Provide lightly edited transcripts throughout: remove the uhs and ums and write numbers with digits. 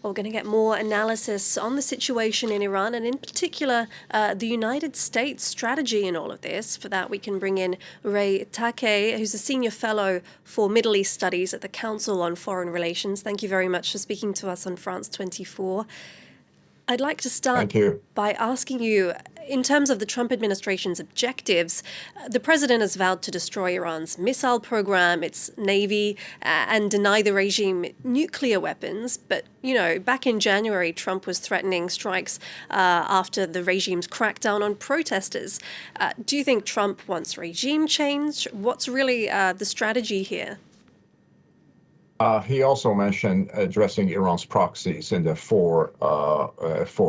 We're going to get more analysis on the situation in Iran and in particular the United States strategy in all of this. For that, we can bring in Ray Takeyh, who's a senior fellow for Middle East Studies at the Council on Foreign Relations. Thank you very much for speaking to us on France 24. I'd like to start by asking you, in terms of the Trump administration's objectives, the president has vowed to destroy Iran's missile program, its navy, and deny the regime nuclear weapons. But, you know, back in January, Trump was threatening strikes after the regime's crackdown on protesters. Do you think Trump wants regime change? What's really the strategy here? He also mentioned addressing Iran's proxies in the four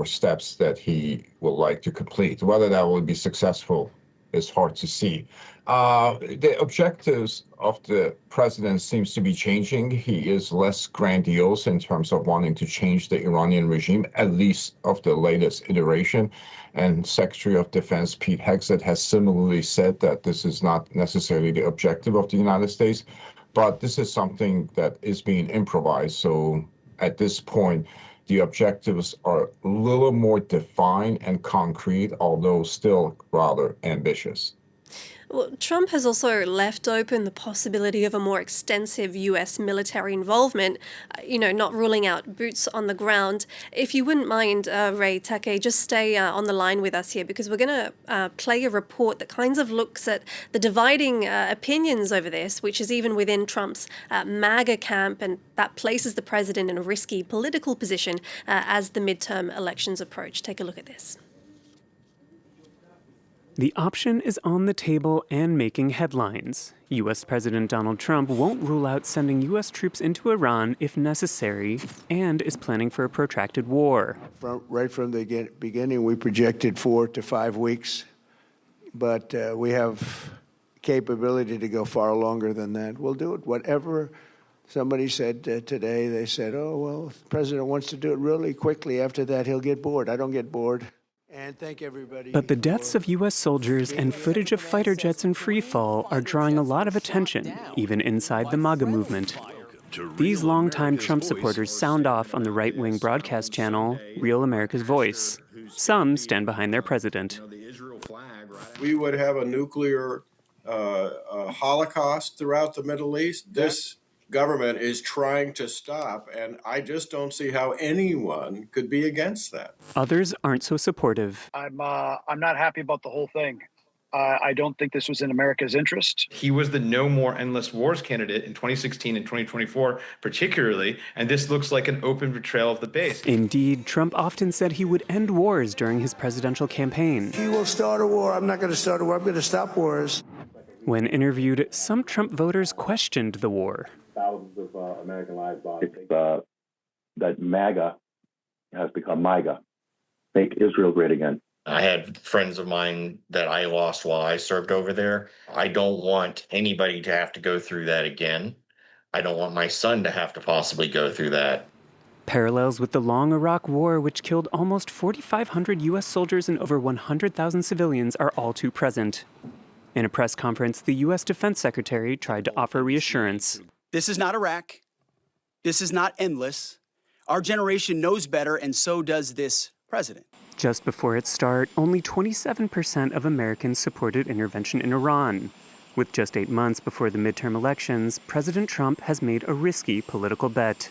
steps that he would like to complete. Whether that will be successful is hard to see. The objectives of the president seems to be changing. He is less grandiose in terms of wanting to change the Iranian regime, at least of the latest iteration. And Secretary of Defense Pete Hegseth has similarly said that this is not necessarily the objective of the United States. But this is something that is being improvised. So at this point, the objectives are a little more defined and concrete, although still rather ambitious. Well, Trump has also left open the possibility of a more extensive U.S. military involvement, not ruling out boots on the ground. If you wouldn't mind, Ray Takeyh, just stay on the line with us here, because we're going to play a report that kind of looks at the dividing opinions over this, which is even within Trump's MAGA camp, and that places the president in a risky political position as the midterm elections approach. Take a look at this. The option is on the table and making headlines. U.S. President Donald Trump won't rule out sending U.S. troops into Iran if necessary, and is planning for a protracted war. Right from the beginning, we projected 4 to 5 weeks, but we have capability to go far longer than that. We'll do it. Whatever somebody said today, they said, oh, well, if the president wants to do it really quickly. After that, he'll get bored. I don't get bored. And thank everybody. But the deaths of U.S. soldiers and footage of fighter jets in free fall are drawing a lot of attention, even inside the MAGA movement. These longtime Trump supporters sound off on the right-wing broadcast channel, Real America's Voice. Some stand behind their president. We would have a nuclear holocaust throughout the Middle East. This government is trying to stop, and I just don't see how anyone could be against that. Others aren't so supportive. I'm not happy about the whole thing. I don't think this was in America's interest. He was the No More Endless Wars candidate in 2016 and 2024, particularly, and this looks like an open betrayal of the base. Indeed, Trump often said he would end wars during his presidential campaign. He will start a war. I'm not going to start a war. I'm going to stop wars. When interviewed, some Trump voters questioned the war. Thousands of American lives lost. It's that MAGA has become MAGA. Make Israel great again. I had friends of mine that I lost while I served over there. I don't want anybody to have to go through that again. I don't want my son to have to possibly go through that. Parallels with the long Iraq War, which killed almost 4,500 U.S. soldiers and over 100,000 civilians, are all too present. In a press conference, the U.S. Defense Secretary tried to offer reassurance. This is not Iraq. This is not endless. Our generation knows better, and so does this president. Just before its start, only 27% of Americans supported intervention in Iran. With just 8 months before the midterm elections, President Trump has made a risky political bet.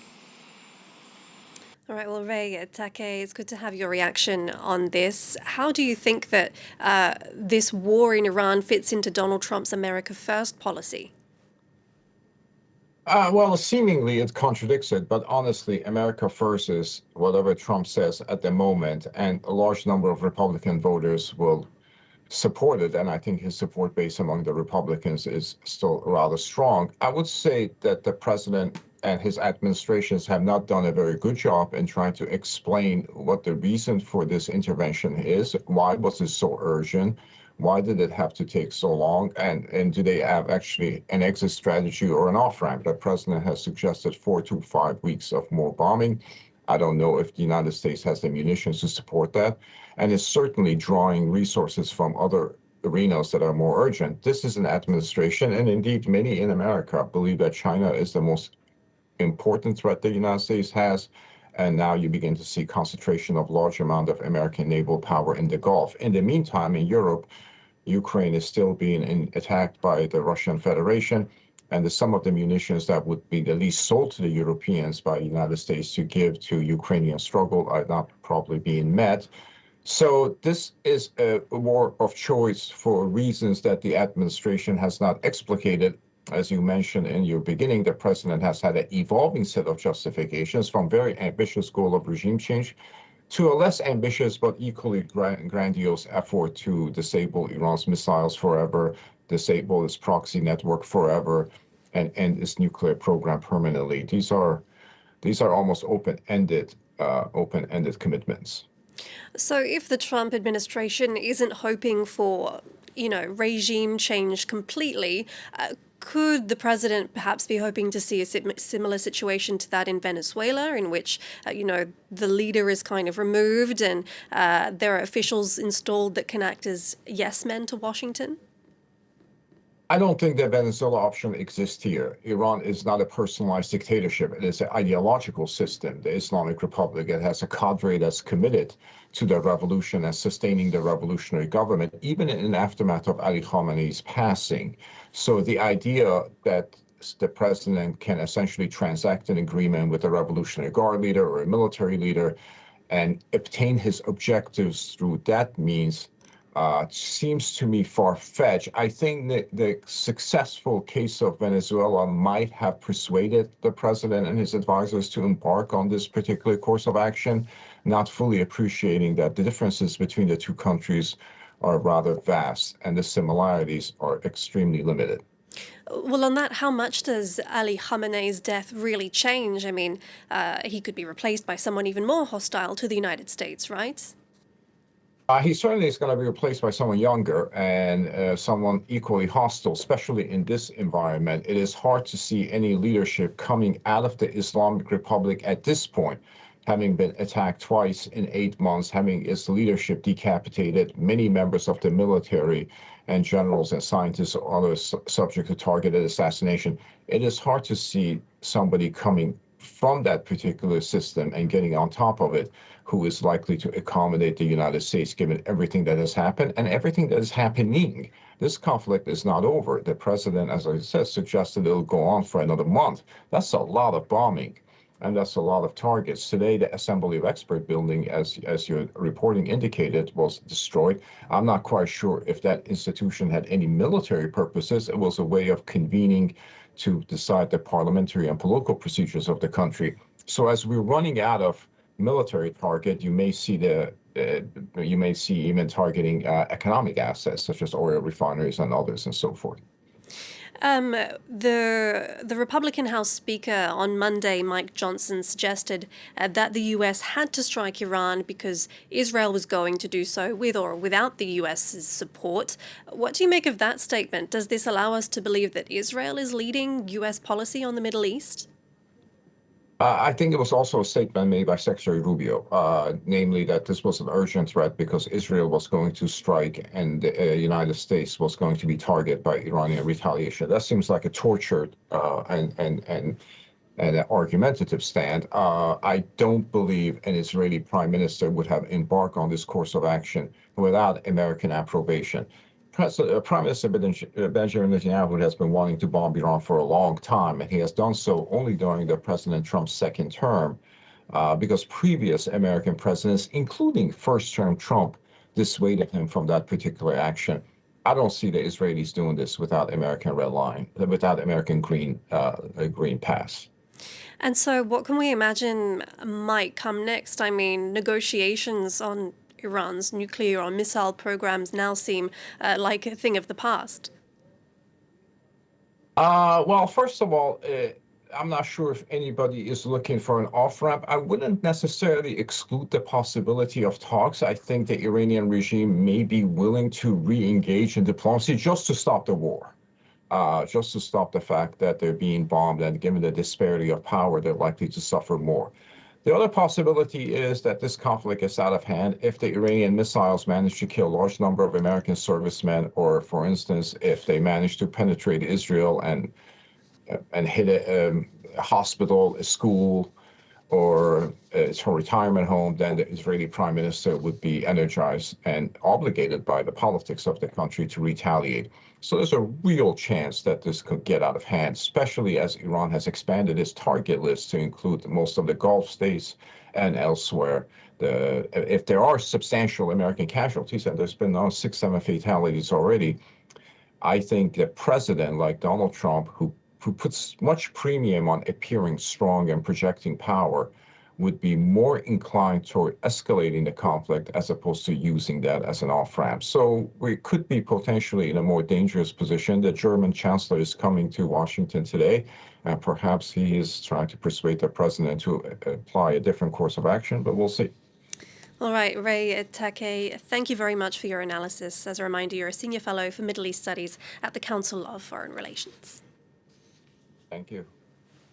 All right, well, Ray Takeyh, it's good to have your reaction on this. How do you think that this war in Iran fits into Donald Trump's America First policy? Well, seemingly it contradicts it, but honestly, America First is whatever Trump says at the moment, and a large number of Republican voters will support it, and I think his support base among the Republicans is still rather strong. I would say that the president and his administrations have not done a very good job in trying to explain what the reason for this intervention is. Why was it so urgent? Why did it have to take so long? And do they have actually an exit strategy or an off-ramp? The president has suggested 4 to 5 weeks of more bombing. I don't know if the United States has the munitions to support that, and is certainly drawing resources from other arenas that are more urgent. This is an administration, and indeed many in America believe that China is the most important threat the United States has, And now you begin to see concentration of large amount of American naval power in the Gulf. In the meantime, in Europe, Ukraine is still being attacked by the Russian Federation, and some of the munitions that would be the least sold to the Europeans by the United States to give to Ukrainian struggle are not probably being met. So this is a war of choice for reasons that the administration has not explicated. As you mentioned in your beginning, the president has had an evolving set of justifications, from very ambitious goal of regime change to a less ambitious but equally grandiose effort to disable Iran's missiles forever, disable its proxy network forever, and end its nuclear program permanently. These are almost open-ended commitments. So if the Trump administration isn't hoping for, regime change completely, could the president perhaps be hoping to see a similar situation to that in Venezuela, in which, the leader is kind of removed and there are officials installed that can act as yes men to Washington? I don't think the Venezuela option exists here. Iran is not a personalized dictatorship. It is an ideological system, the Islamic Republic. It has a cadre that's committed to the revolution and sustaining the revolutionary government, even in the aftermath of Ali Khamenei's passing. So the idea that the president can essentially transact an agreement with a Revolutionary Guard leader or a military leader and obtain his objectives through that means seems to me far-fetched. I think that the successful case of Venezuela might have persuaded the president and his advisors to embark on this particular course of action, not fully appreciating that the differences between the two countries are rather vast and the similarities are extremely limited. Well, on that, how much does Ali Khamenei's death really change? I mean, he could be replaced by someone even more hostile to the United States, right? He certainly is going to be replaced by someone younger and someone equally hostile, especially in this environment. It is hard to see any leadership coming out of the Islamic Republic at this point, having been attacked twice in 8 months, having its leadership decapitated, many members of the military and generals and scientists or others subject to targeted assassination. It is hard to see somebody coming from that particular system and getting on top of it who is likely to accommodate the United States, given everything that has happened and everything that is happening. This conflict is not over. The president, as I said, suggested it'll go on for another month. That's a lot of bombing, and that's a lot of targets. Today, the Assembly of Expert building, as your reporting indicated, was destroyed. I'm not quite sure if that institution had any military purposes. It was a way of convening to decide the parliamentary and political procedures of the country. So as we're running out of military target, you may see even targeting economic assets such as oil refineries and others and so forth. The Republican House Speaker on Monday, Mike Johnson, suggested that the U.S. had to strike Iran because Israel was going to do so with or without the U.S.'s support. What do you make of that statement? Does this allow us to believe that Israel is leading U.S. policy on the Middle East? I think it was also a statement made by Secretary Rubio, namely that this was an urgent threat because Israel was going to strike and the United States was going to be targeted by Iranian retaliation. That seems like a tortured and an argumentative stand. I don't believe an Israeli prime minister would have embarked on this course of action without American approbation. Prime Minister Benjamin Netanyahu has been wanting to bomb Iran for a long time, and he has done so only during the President Trump's second term, because previous American presidents, including first-term Trump, dissuaded him from that particular action. I don't see the Israelis doing this without American red line, without American green pass. And so what can we imagine might come next? I mean, negotiations on Iran's nuclear or missile programs now seem like a thing of the past. Well, first of all, I'm not sure if anybody is looking for an off-ramp. I wouldn't necessarily exclude the possibility of talks. I think the Iranian regime may be willing to re-engage in diplomacy just to stop the war, just to stop the fact that they're being bombed, and given the disparity of power, they're likely to suffer more. The other possibility is that this conflict is out of hand if the Iranian missiles manage to kill a large number of American servicemen, or, for instance, if they manage to penetrate Israel and hit a hospital, a school, or it's her retirement home, then the Israeli prime minister would be energized and obligated by the politics of the country to retaliate. So there's a real chance that this could get out of hand, especially as Iran has expanded its target list to include most of the Gulf states and elsewhere. If there are substantial American casualties, and there's been now 6-7 fatalities already, I think a president like Donald Trump, who puts much premium on appearing strong and projecting power, would be more inclined toward escalating the conflict as opposed to using that as an off-ramp. So we could be potentially in a more dangerous position. The German chancellor is coming to Washington today, and perhaps he is trying to persuade the president to apply a different course of action, but we'll see. All right, Ray Takeyh, thank you very much for your analysis. As a reminder, you're a senior fellow for Middle East Studies at the Council of Foreign Relations. Thank you.